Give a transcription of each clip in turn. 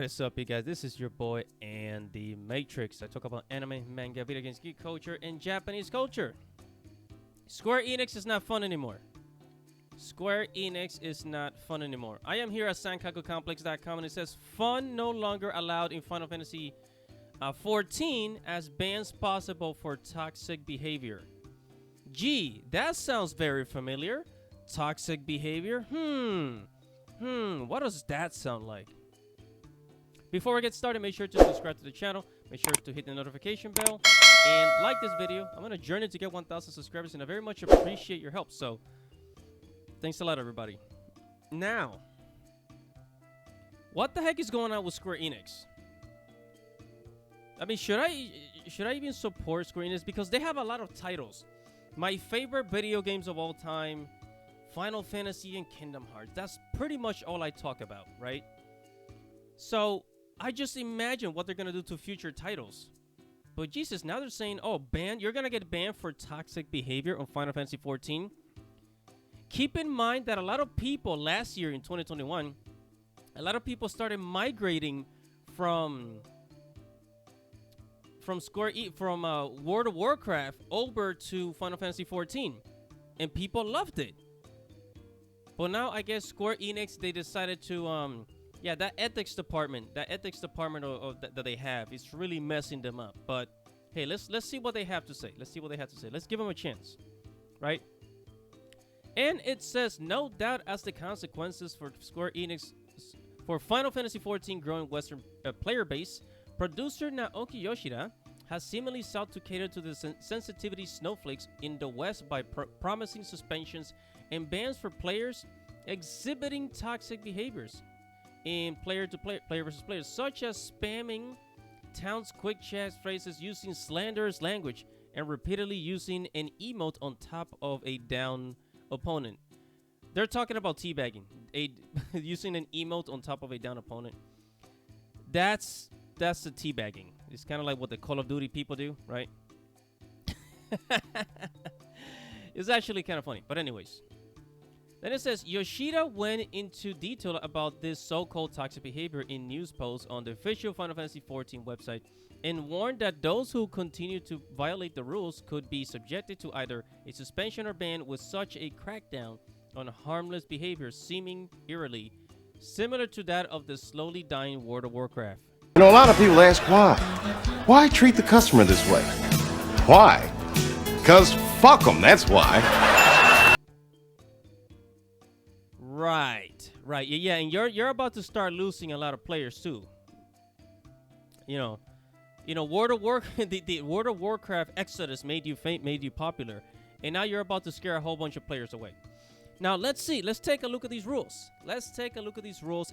What is up, you guys? This is your boy and the Matrix. I talk about anime, manga, video games, geek culture, and Japanese culture. Square Enix is not fun anymore. Square Enix is not fun anymore. I am here at sankakucomplex.com and it says fun no longer allowed in Final Fantasy 14 as bans possible for toxic behavior. Gee, that sounds very familiar. Toxic behavior? What does that sound like? Before we get started, make sure to subscribe to the channel, make sure to hit the notification bell, and like this video. I'm on a journey to get 1,000 subscribers, and I very much appreciate your help, so thanks a lot, everybody. Now, what the heck is going on with Square Enix? I mean, should I even support Square Enix? Because they have a lot of titles. My favorite video games of all time, Final Fantasy and Kingdom Hearts. That's pretty much all I talk about, right? So I just imagine what they're gonna do to future titles. But Jesus, now they're saying, oh, you're gonna get banned for toxic behavior on Final Fantasy 14. Keep in mind that a lot of people last year in 2021, a lot of people started migrating from World of Warcraft over to Final Fantasy 14, and people loved it. But now I guess Square Enix, they decided to that ethics department that they have is really messing them up. But hey, let's see what they have to say. Let's give them a chance, right? And it says, no doubt as the consequences for Square Enix for Final Fantasy 14 growing Western player base, producer Naoki Yoshida has seemingly sought to cater to the sensitivity snowflakes in the West by promising suspensions and bans for players exhibiting toxic behaviors in player versus player, such as spamming town's quick chat phrases, using slanderous language, and repeatedly using an emote on top of a down opponent. They're talking about teabagging, using an emote on top of a down opponent. That's the teabagging. It's kind of like what the Call of Duty people do, right? It's actually kind of funny, but anyways. Then it says, Yoshida went into detail about this so-called toxic behavior in news posts on the official Final Fantasy XIV website and warned that those who continue to violate the rules could be subjected to either a suspension or ban, with such a crackdown on harmless behavior seeming eerily similar to that of the slowly dying World of Warcraft. You know, a lot of people ask why. Why treat the customer this way? Why? Because fuck them, that's why. Right. Yeah, and you're about to start losing a lot of players too. You know, World of the World of Warcraft Exodus made you popular, and now you're about to scare a whole bunch of players away. Now let's take a look at these rules.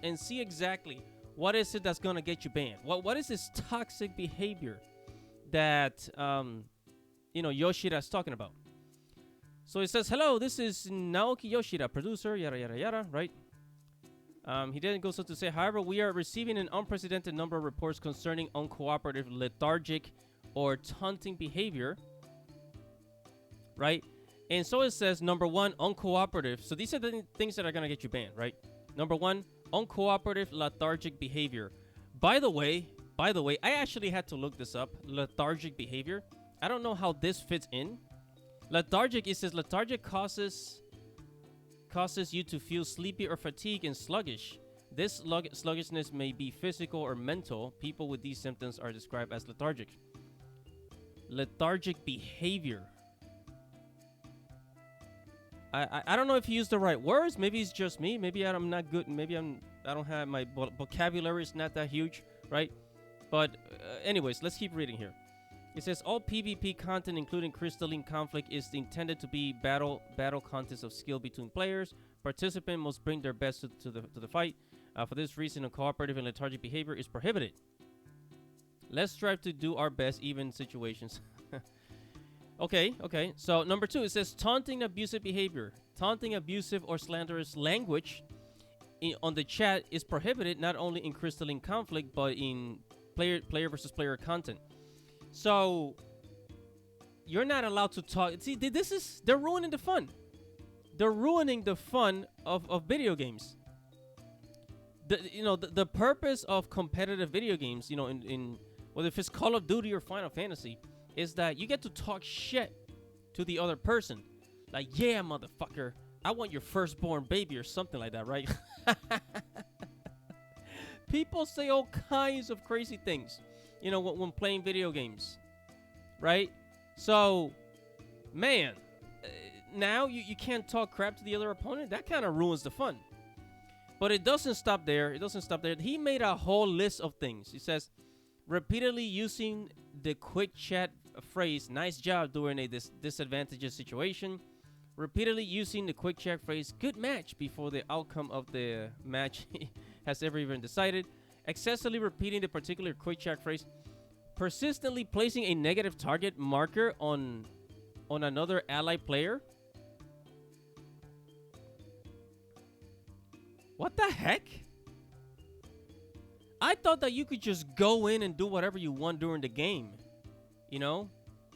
And see exactly what is it that's gonna get you banned. What is this toxic behavior that Yoshida's talking about? So it says, hello, this is Naoki Yoshida, producer, yada, yada, yada, right? He didn't go so to say, however, we are receiving an unprecedented number of reports concerning uncooperative, lethargic, or taunting behavior, right? And so it says, number one, uncooperative. So these are the things that are going to get you banned, right? Number one, uncooperative, lethargic behavior. By the way, I actually had to look this up, lethargic behavior. I don't know how this fits in. Lethargic, it says lethargic causes you to feel sleepy or fatigued and sluggish. This sluggishness may be physical or mental. People with these symptoms are described as lethargic. Lethargic behavior. I don't know if you use the right words. Maybe it's just me. Maybe I'm not good. Maybe I don't have my vocabulary is not that huge, right? But anyways, let's keep reading here. It says all PvP content, including crystalline conflict, is intended to be battle contests of skill between players. Participants must bring their best to the fight. For this reason, uncooperative and lethargic behavior is prohibited. Let's strive to do our best, even in situations. Okay. So number two, it says taunting, abusive behavior. Taunting, abusive, or slanderous language on the chat is prohibited not only in crystalline conflict but in player versus player content. So you're not allowed to talk. See, they're ruining the fun. They're ruining the fun of video games. the purpose of competitive video games, in whether if it's Call of Duty or Final Fantasy, is that you get to talk shit to the other person. Like, yeah, motherfucker, I want your firstborn baby or something like that, right? People say all kinds of crazy things, when playing video games, right? So, man, now you can't talk crap to the other opponent. That kind of ruins the fun. But it doesn't stop there. He made a whole list of things. He says, repeatedly using the quick chat phrase, nice job during a disadvantageous situation. Repeatedly using the quick chat phrase, good match, before the outcome of the match has ever even decided. Excessively repeating the particular quick chat phrase. Persistently placing a negative target marker on another allied player. What the heck? I thought that you could just go in and do whatever you want during the game.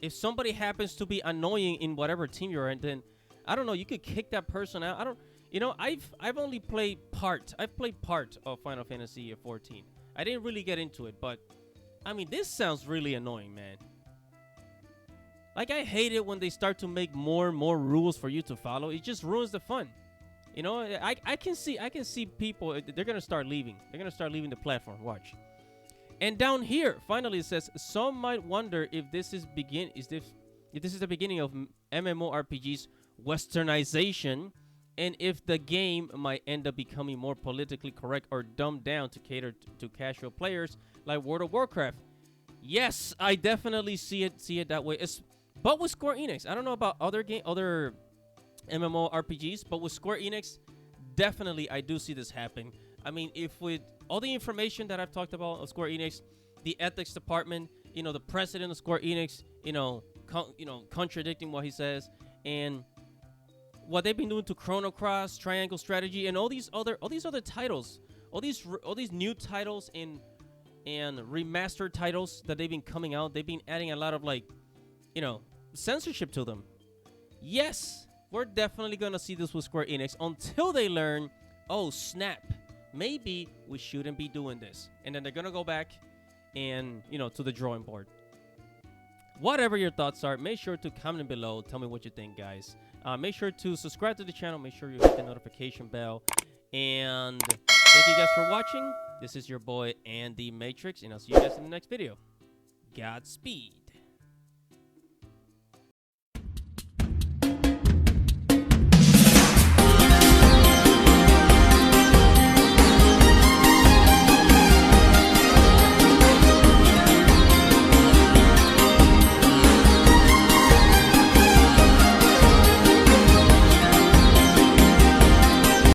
If somebody happens to be annoying in whatever team you're in, then I don't know, you could kick that person out. I've only played part. I've played part of Final Fantasy 14. I didn't really get into it, but I mean, this sounds really annoying, man. Like, I hate it when they start to make more and more rules for you to follow. It just ruins the fun. I can see people, they're going to start leaving. They're going to start leaving the platform. Watch. And down here, finally it says, some might wonder if this is the beginning of MMORPG's westernization, and if the game might end up becoming more politically correct or dumbed down to cater to casual players like World of Warcraft. Yes, I definitely see it that way. But with Square Enix, I don't know about other MMORPGs, but with Square Enix, definitely I do see this happen. I mean, if with all the information that I've talked about of Square Enix, the ethics department, the president of Square Enix, contradicting what he says, and what they've been doing to Chrono Cross, Triangle Strategy, and all these other titles, all these new titles and remastered titles that they've been coming out, they've been adding a lot of censorship to them. Yes, we're definitely gonna see this with Square Enix until they learn, oh snap, maybe we shouldn't be doing this, and then they're gonna go back and to the drawing board. Whatever your thoughts are, make sure to comment below. Tell me what you think, guys. Make sure to subscribe to the channel. Make sure you hit the notification bell. And thank you guys for watching. This is your boy, Andy Matrix, and I'll see you guys in the next video. Godspeed.